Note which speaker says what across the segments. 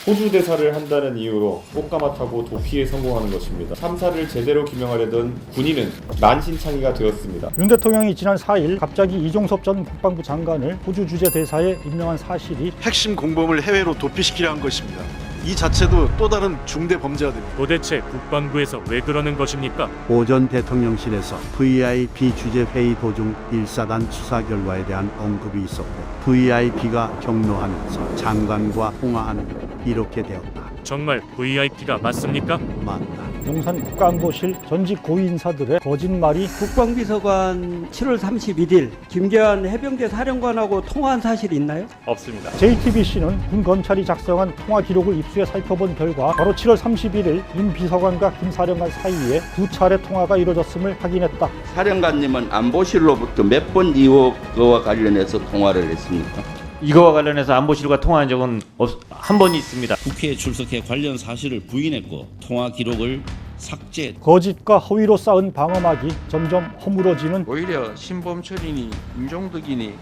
Speaker 1: 호주 대사를 한다는 이유로 꽃가마 타고 도피에 성공하는 것입니다. 참사를 제대로 규명하려던 군인은 만신창이가 되었습니다.
Speaker 2: 윤 대통령이 지난 4일 갑자기 이종섭 전 국방부 장관을 호주 주재 대사에 임명한 사실이
Speaker 3: 핵심 공범을 해외로 도피시키려 한 것입니다. 이 자체도 또 다른 중대 범죄가 됩니다.
Speaker 4: 도대체 국방부에서 왜 그러는 것입니까?
Speaker 5: 오전 대통령실에서 VIP 주재 회의 도중 1사단 수사 결과에 대한 언급이 있었고 VIP가 격노하면서 장관과 통화한 후 이렇게 되었다.
Speaker 4: 정말 VIP가 맞습니까?
Speaker 5: 맞다.
Speaker 2: 용산 국가안보실 전직 고위 인사들의 거짓말이
Speaker 6: 국방비서관 7월 31일 김계환 해병대 사령관하고 통화한 사실이 있나요?
Speaker 1: 없습니다.
Speaker 2: JTBC는 군 검찰이 작성한 통화 기록을 입수해 살펴본 결과 바로 7월 31일 임 비서관과 김 사령관 사이에 2차례 통화가 이루어졌음을 확인했다.
Speaker 7: 사령관님은 안보실로부터 몇 번 이거와 관련해서 통화를 했습니까?
Speaker 8: 이거와 관련해서 안보실과 통화한 적은 한 번 있습니다.
Speaker 9: 국회에 출석해 관련 사실을 부인했고 통화 기록을 삭제.
Speaker 2: 거짓과 허위로 쌓은 방어막이 점점 허물어지는
Speaker 10: 오히려 신범철이니 임종덕이니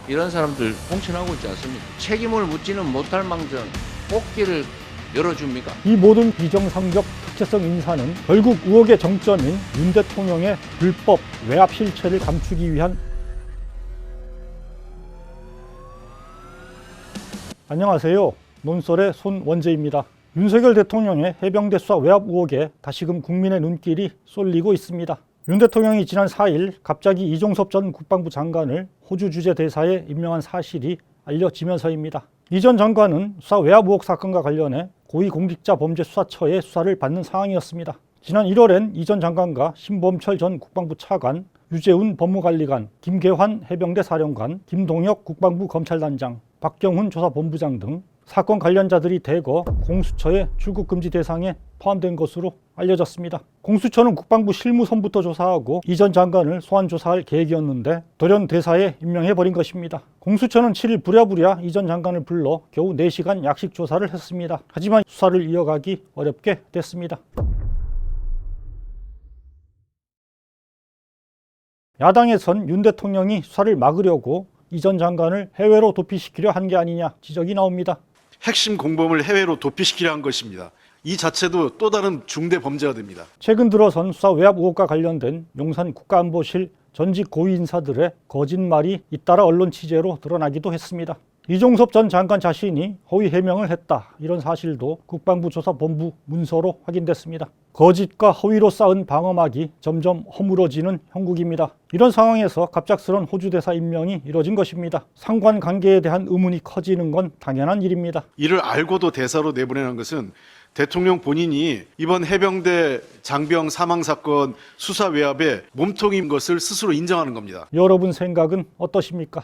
Speaker 10: 이런 사람들 공천하고 있지 않습니까? 책임을 묻지는 못할 망정 꽃길을 열어줍니까?
Speaker 2: 이 모든 비정상적 특혜성 인사는 결국 의혹의 정점인 윤 대통령의 불법 외압 실체를 감추기 위한 안녕하세요. 논설의 손원재입니다. 윤석열 대통령의 해병대 수사 외압 의혹에 다시금 국민의 눈길이 쏠리고 있습니다. 윤 대통령이 지난 4일 갑자기 이종섭 전 국방부 장관을 호주 주재 대사에 임명한 사실이 알려지면서입니다. 이 전 장관은 수사 외압 의혹 사건과 관련해 고위공직자범죄수사처의 수사를 받는 상황이었습니다. 지난 1월엔 이 전 장관과 신범철 전 국방부 차관, 유재훈 법무관리관, 김계환 해병대 사령관, 김동혁 국방부 검찰단장, 박경훈 조사본부장 등 사건 관련자들이 대거 공수처의 출국금지 대상에 포함된 것으로 알려졌습니다. 공수처는 국방부 실무선부터 조사하고 이 전 장관을 소환 조사할 계획이었는데 돌연 대사에 임명해버린 것입니다. 공수처는 7일 부랴부랴 이 전 장관을 불러 겨우 4시간 약식 조사를 했습니다. 하지만 수사를 이어가기 어렵게 됐습니다. 야당에선 윤 대통령이 수사를 막으려고 이 전 장관을 해외로 도피시키려 한 게 아니냐 지적이 나옵니다.
Speaker 3: 핵심 공범을 해외로 도피시키려 한 것입니다. 이 자체도 또 다른 중대 범죄가 됩니다.
Speaker 2: 최근 들어선 수사 외압 의혹과 관련된 용산 국가안보실 전직 고위 인사들의 거짓말이 잇따라 언론 취재로 드러나기도 했습니다. 이종섭 전 장관 자신이 허위 해명을 했다. 이런 사실도 국방부 조사본부 문서로 확인됐습니다. 거짓과 허위로 쌓은 방어막이 점점 허물어지는 형국입니다. 이런 상황에서 갑작스런 호주 대사 임명이 이뤄진 것입니다. 상관 관계에 대한 의문이 커지는 건 당연한 일입니다.
Speaker 3: 이를 알고도 대사로 내보내는 것은 대통령 본인이 이번 해병대 장병 사망 사건 수사 외압의 몸통인 것을 스스로 인정하는 겁니다.
Speaker 2: 여러분 생각은 어떠십니까?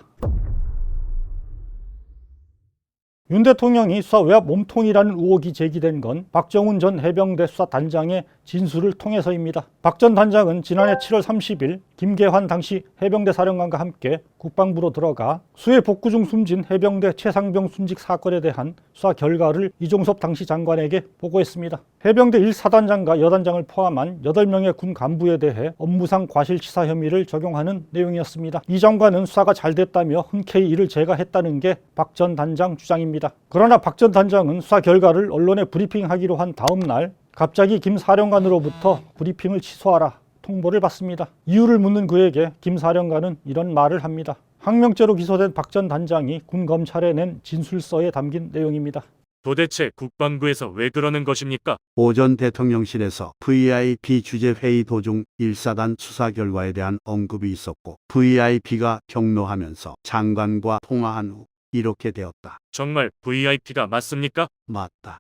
Speaker 2: 윤 대통령이 수사 외압 몸통이라는 의혹이 제기된 건 박정훈 전 해병대 수사단장의 진술을 통해서입니다. 박 전 단장은 지난해 7월 30일 김계환 당시 해병대 사령관과 함께 국방부로 들어가 수해 복구 중 숨진 해병대 최상병 순직 사건에 대한 수사 결과를 이종섭 당시 장관에게 보고했습니다. 해병대 1사단장과 여단장을 포함한 8명의 군 간부에 대해 업무상 과실치사 혐의를 적용하는 내용이었습니다. 이 장관은 수사가 잘 됐다며 흔쾌히 이를 제거했다는 게 박 전 단장 주장입니다. 그러나 박 전 단장은 수사 결과를 언론에 브리핑하기로 한 다음 날 갑자기 김 사령관으로부터 브리핑을 취소하라 통보를 받습니다. 이유를 묻는 그에게 김 사령관은 이런 말을 합니다. 항명죄로 기소된 박 전 단장이 군 검찰에 낸 진술서에 담긴 내용입니다.
Speaker 4: 도대체 국방부에서 왜 그러는 것입니까?
Speaker 5: 오전 대통령실에서 VIP 주재 회의 도중 1사단 수사 결과에 대한 언급이 있었고 VIP가 격노하면서 장관과 통화한 후 이렇게 되었다.
Speaker 4: 정말 VIP가 맞습니까?
Speaker 5: 맞다.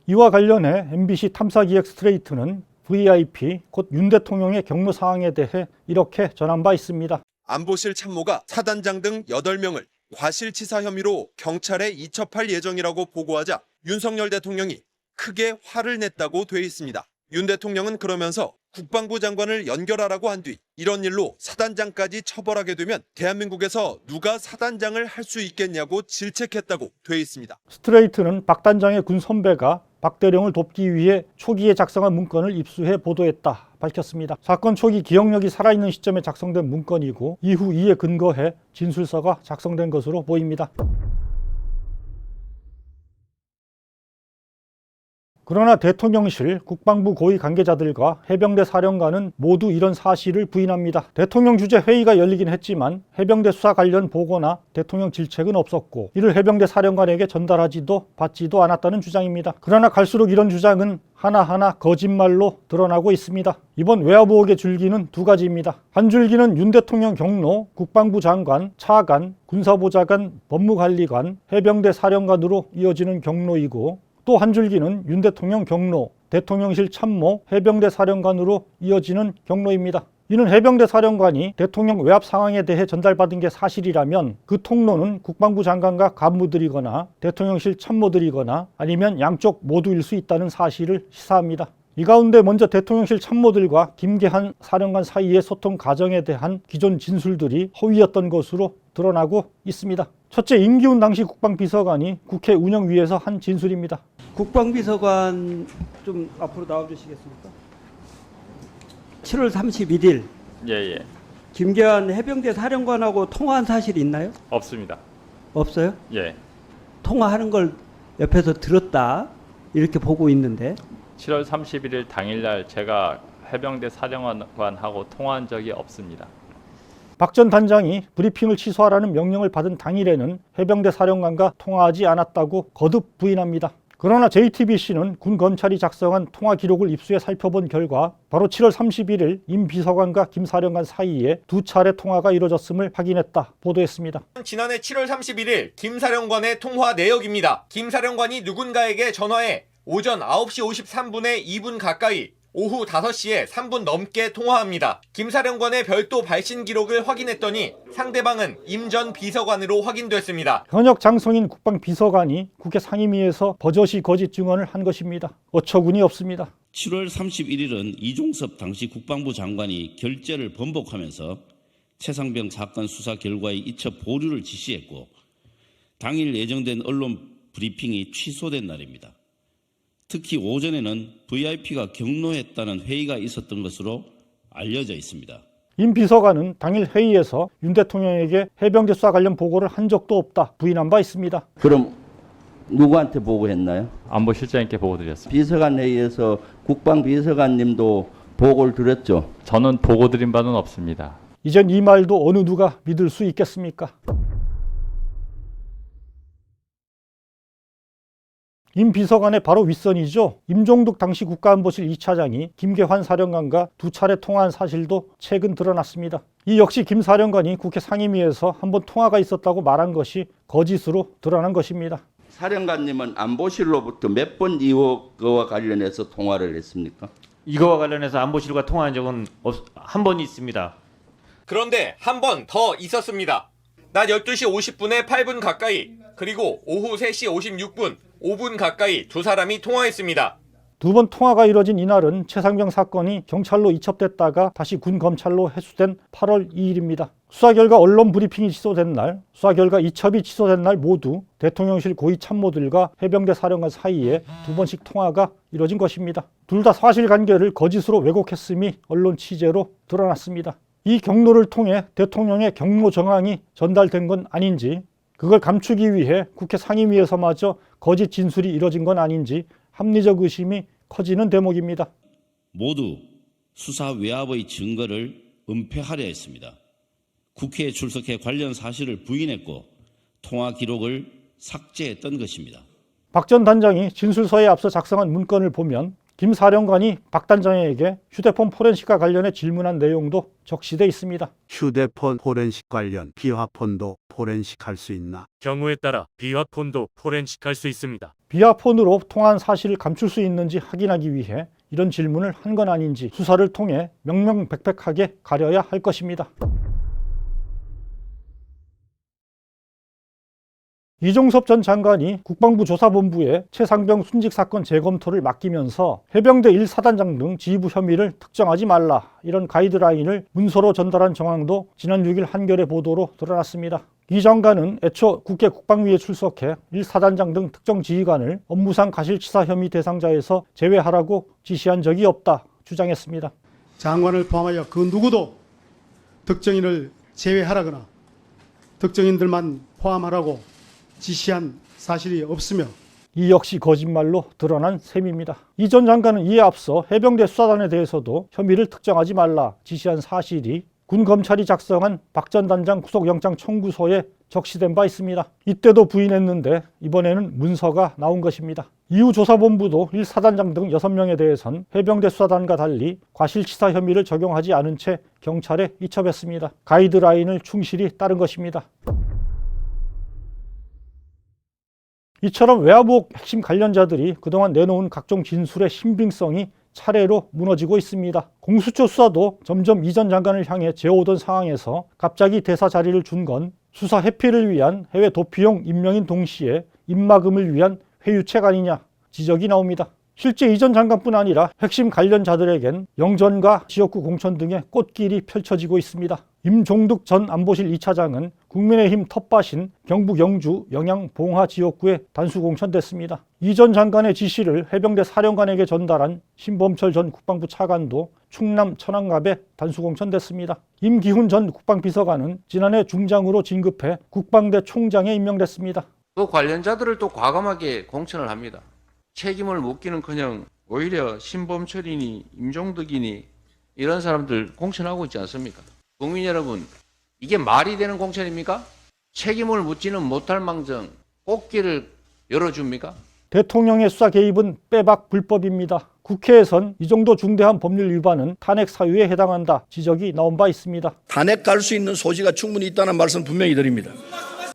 Speaker 2: 이와 관련해 MBC 탐사기획 스트레이트는 VIP, 곧 윤 대통령의 경로 사항에 대해 이렇게 전한 바 있습니다.
Speaker 11: 안보실 참모가 사단장 등 8명을 과실치사 혐의로 경찰에 이첩할 예정이라고 보고하자 윤석열 대통령이 크게 화를 냈다고 돼 있습니다. 윤 대통령은 그러면서 국방부 장관을 연결하라고 한 뒤 이런 일로 사단장까지 처벌하게 되면 대한민국에서 누가 사단장을 할 수 있겠냐고 질책했다고 돼 있습니다.
Speaker 2: 스트레이트는 박 단장의 군 선배가 박 대령을 돕기 위해 초기에 작성한 문건을 입수해 보도했다 밝혔습니다. 사건 초기 기억력이 살아있는 시점에 작성된 문건이고 이후 이에 근거해 진술서가 작성된 것으로 보입니다. 그러나 대통령실, 국방부 고위 관계자들과 해병대 사령관은 모두 이런 사실을 부인합니다. 대통령 주재 회의가 열리긴 했지만 해병대 수사 관련 보고나 대통령 질책은 없었고 이를 해병대 사령관에게 전달하지도 받지도 않았다는 주장입니다. 그러나 갈수록 이런 주장은 하나하나 거짓말로 드러나고 있습니다. 이번 외압 의혹의 줄기는 두 가지입니다. 한 줄기는 윤 대통령 경로, 국방부 장관, 차관, 군사보좌관, 법무관리관, 해병대 사령관으로 이어지는 경로이고 또 한 줄기는 윤 대통령 경로, 대통령실 참모, 해병대 사령관으로 이어지는 경로입니다. 이는 해병대 사령관이 대통령 외압 상황에 대해 전달받은 게 사실이라면 그 통로는 국방부 장관과 간부들이거나 대통령실 참모들이거나 아니면 양쪽 모두일 수 있다는 사실을 시사합니다. 이 가운데 먼저 대통령실 참모들과 김계한 사령관 사이의 소통 과정에 대한 기존 진술들이 허위였던 것으로 드러나고 있습니다. 첫째, 임기훈 당시 국방비서관이 국회 운영위에서 한 진술입니다.
Speaker 6: 국방비서관 좀 앞으로 나와주시겠습니까? 7월 31일
Speaker 12: 예.
Speaker 6: 김계한 해병대 사령관하고 통화한 사실이 있나요?
Speaker 12: 없습니다.
Speaker 6: 없어요?
Speaker 12: 예.
Speaker 6: 통화하는 걸 옆에서 들었다 이렇게 보고 있는데
Speaker 12: 7월 31일 당일날 제가 해병대 사령관하고 통화한 적이 없습니다.
Speaker 2: 박 전 단장이 브리핑을 취소하라는 명령을 받은 당일에는 해병대 사령관과 통화하지 않았다고 거듭 부인합니다. 그러나 JTBC는 군 검찰이 작성한 통화 기록을 입수해 살펴본 결과 바로 7월 31일 임 비서관과 김 사령관 사이에 두 차례 통화가 이루어졌음을 확인했다 보도했습니다.
Speaker 13: 지난해 7월 31일 김 사령관의 통화 내역입니다. 김 사령관이 누군가에게 전화해 오전 9시 53분에 2분 가까이 오후 5시에 3분 넘게 통화합니다. 김 사령관의 별도 발신 기록을 확인했더니 상대방은 임 전 비서관으로 확인됐습니다.
Speaker 2: 현역 장성인 국방비서관이 국회 상임위에서 버젓이 거짓 증언을 한 것입니다. 어처구니 없습니다.
Speaker 9: 7월 31일은 이종섭 당시 국방부 장관이 결재를 번복하면서 최상병 사건 수사 결과의 이첩 보류를 지시했고 당일 예정된 언론 브리핑이 취소된 날입니다. 특히 오전에는 VIP가 경로했다는 회의가 있었던 것으로 알려져 있습니다.
Speaker 2: 임 비서관은 당일 회의에서 윤 대통령에게 해병대 수사 관련 보고를 한 적도 없다 부인한 바 있습니다.
Speaker 7: 그럼 누구한테 보고했나요?
Speaker 12: 안보실장님께 보고드렸습니다.
Speaker 7: 비서관 회의에서 국방비서관님도 보고를 드렸죠?
Speaker 12: 저는 보고드린 바는 없습니다.
Speaker 2: 이젠 이 말도 어느 누가 믿을 수 있겠습니까? 임 비서관의 바로 윗선이죠. 임종득 당시 국가안보실 2차장이 김계환 사령관과 두 차례 통화한 사실도 최근 드러났습니다. 이 역시 김 사령관이 국회 상임위에서 한번 통화가 있었다고 말한 것이 거짓으로 드러난 것입니다.
Speaker 7: 사령관님은 안보실로부터 몇 번 이거와 관련해서 통화를 했습니까?
Speaker 8: 이거와 관련해서 안보실과 통화한 적은 한 번 있습니다.
Speaker 13: 그런데 한 번 더 있었습니다. 낮 12시 50분에 8분 가까이 그리고 오후 3시 56분 5분 가까이 두 사람이 통화했습니다.
Speaker 2: 두 번 통화가 이뤄진 이날은 최상병 사건이 경찰로 이첩됐다가 다시 군 검찰로 회수된 8월 2일입니다. 수사 결과 언론 브리핑이 취소된 날, 수사 결과 이첩이 취소된 날 모두 대통령실 고위 참모들과 해병대 사령관 사이에 두 번씩 통화가 이뤄진 것입니다. 둘 다 사실관계를 거짓으로 왜곡했음이 언론 취재로 드러났습니다. 이 경로를 통해 대통령의 경로 정황이 전달된 건 아닌지, 그걸 감추기 위해 국회 상임위에서마저 거짓 진술이 이뤄진 건 아닌지 합리적 의심이 커지는 대목입니다.
Speaker 9: 모두 수사 외압의 증거를 은폐하려 했습니다. 국회에 출석해 관련 사실을 부인했고 통화 기록을 삭제했던 것입니다.
Speaker 2: 박 전 단장이 진술서에 앞서 작성한 문건을 보면 김 사령관이 박 단장에게 휴대폰 포렌식과 관련해 질문한 내용도 적시돼 있습니다.
Speaker 5: 휴대폰 포렌식 관련 비화폰도 포렌식할 수 있나?
Speaker 4: 경우에 따라 비화폰도 포렌식할 수 있습니다.
Speaker 2: 비화폰으로 통화한 사실을 감출 수 있는지 확인하기 위해 이런 질문을 한 건 아닌지 수사를 통해 명명백백하게 가려야 할 것입니다. 이종섭 전 장관이 국방부 조사본부에 최상병 순직 사건 재검토를 맡기면서 해병대 1사단장 등 지휘부 혐의를 특정하지 말라 이런 가이드라인을 문서로 전달한 정황도 지난 6일 한겨레 보도로 드러났습니다. 이 장관은 애초 국회 국방위에 출석해 1사단장 등 특정 지휘관을 업무상 과실치사 혐의 대상자에서 제외하라고 지시한 적이 없다 주장했습니다.
Speaker 14: 장관을 포함하여 그 누구도 특정인을 제외하라거나 특정인들만 포함하라고 지시한 사실이 없으며
Speaker 2: 이 역시 거짓말로 드러난 셈입니다. 이 전 장관은 이에 앞서 해병대 수사단에 대해서도 혐의를 특정하지 말라 지시한 사실이 군 검찰이 작성한 박 전 단장 구속영장 청구서에 적시된 바 있습니다. 이때도 부인했는데 이번에는 문서가 나온 것입니다. 이후 조사본부도 1사단장 등 6명에 대해선 해병대 수사단과 달리 과실치사 혐의를 적용하지 않은 채 경찰에 이첩했습니다. 가이드라인을 충실히 따른 것입니다. 이처럼 외압 의혹 핵심 관련자들이 그동안 내놓은 각종 진술의 신빙성이 차례로 무너지고 있습니다. 공수처 수사도 점점 이 전 장관을 향해 재오던 상황에서 갑자기 대사 자리를 준 건 수사 회피를 위한 해외 도피용 임명인 동시에 입막음을 위한 회유책 아니냐 지적이 나옵니다. 실제 이 전 장관뿐 아니라 핵심 관련자들에겐 영전과 지역구 공천 등의 꽃길이 펼쳐지고 있습니다. 임종득 전 안보실 2차장은 국민의힘 텃밭인 경북 영주 영양 봉화 지역구에 단수 공천됐습니다. 이 전 장관의 지시를 해병대 사령관에게 전달한 신범철 전 국방부 차관도 충남 천안갑에 단수 공천됐습니다. 임기훈 전 국방비서관은 지난해 중장으로 진급해 국방대 총장에 임명됐습니다.
Speaker 10: 또 관련자들을 또 과감하게 공천을 합니다. 책임을 묻기는커녕 오히려 신범철이니 임종득이니 이런 사람들 공천하고 있지 않습니까? 국민 여러분, 이게 말이 되는 공천입니까? 책임을 묻지는 못할 망정 꽃길을 열어줍니까?
Speaker 2: 대통령의 수사 개입은 빼박 불법입니다. 국회에선 이 정도 중대한 법률 위반은 탄핵 사유에 해당한다 지적이 나온 바 있습니다.
Speaker 15: 탄핵 갈 수 있는 소지가 충분히 있다는 말씀 분명히 드립니다.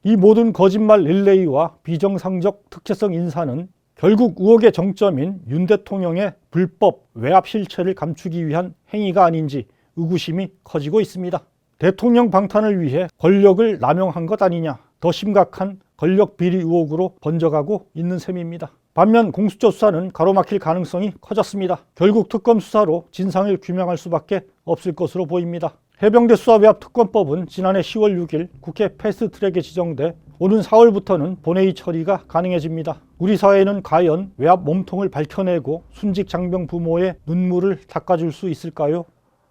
Speaker 2: 이 모든 거짓말 릴레이와 비정상적 특혜성 인사는 결국 의혹의 정점인 윤 대통령의 불법 외압 실체를 감추기 위한 행위가 아닌지 의구심이 커지고 있습니다. 대통령 방탄을 위해 권력을 남용한 것 아니냐, 더 심각한 권력 비리 의혹으로 번져가고 있는 셈입니다. 반면 공수처 수사는 가로막힐 가능성이 커졌습니다. 결국 특검 수사로 진상을 규명할 수밖에 없을 것으로 보입니다. 해병대 수사 외압 특검법은 지난해 10월 6일 국회 패스트트랙에 지정돼 오는 4월부터는 본회의 처리가 가능해집니다. 우리 사회는 과연 외압 몸통을 밝혀내고 순직 장병 부모의 눈물을 닦아줄 수 있을까요?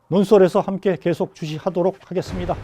Speaker 2: 논설에서 함께 계속 주시하도록 하겠습니다.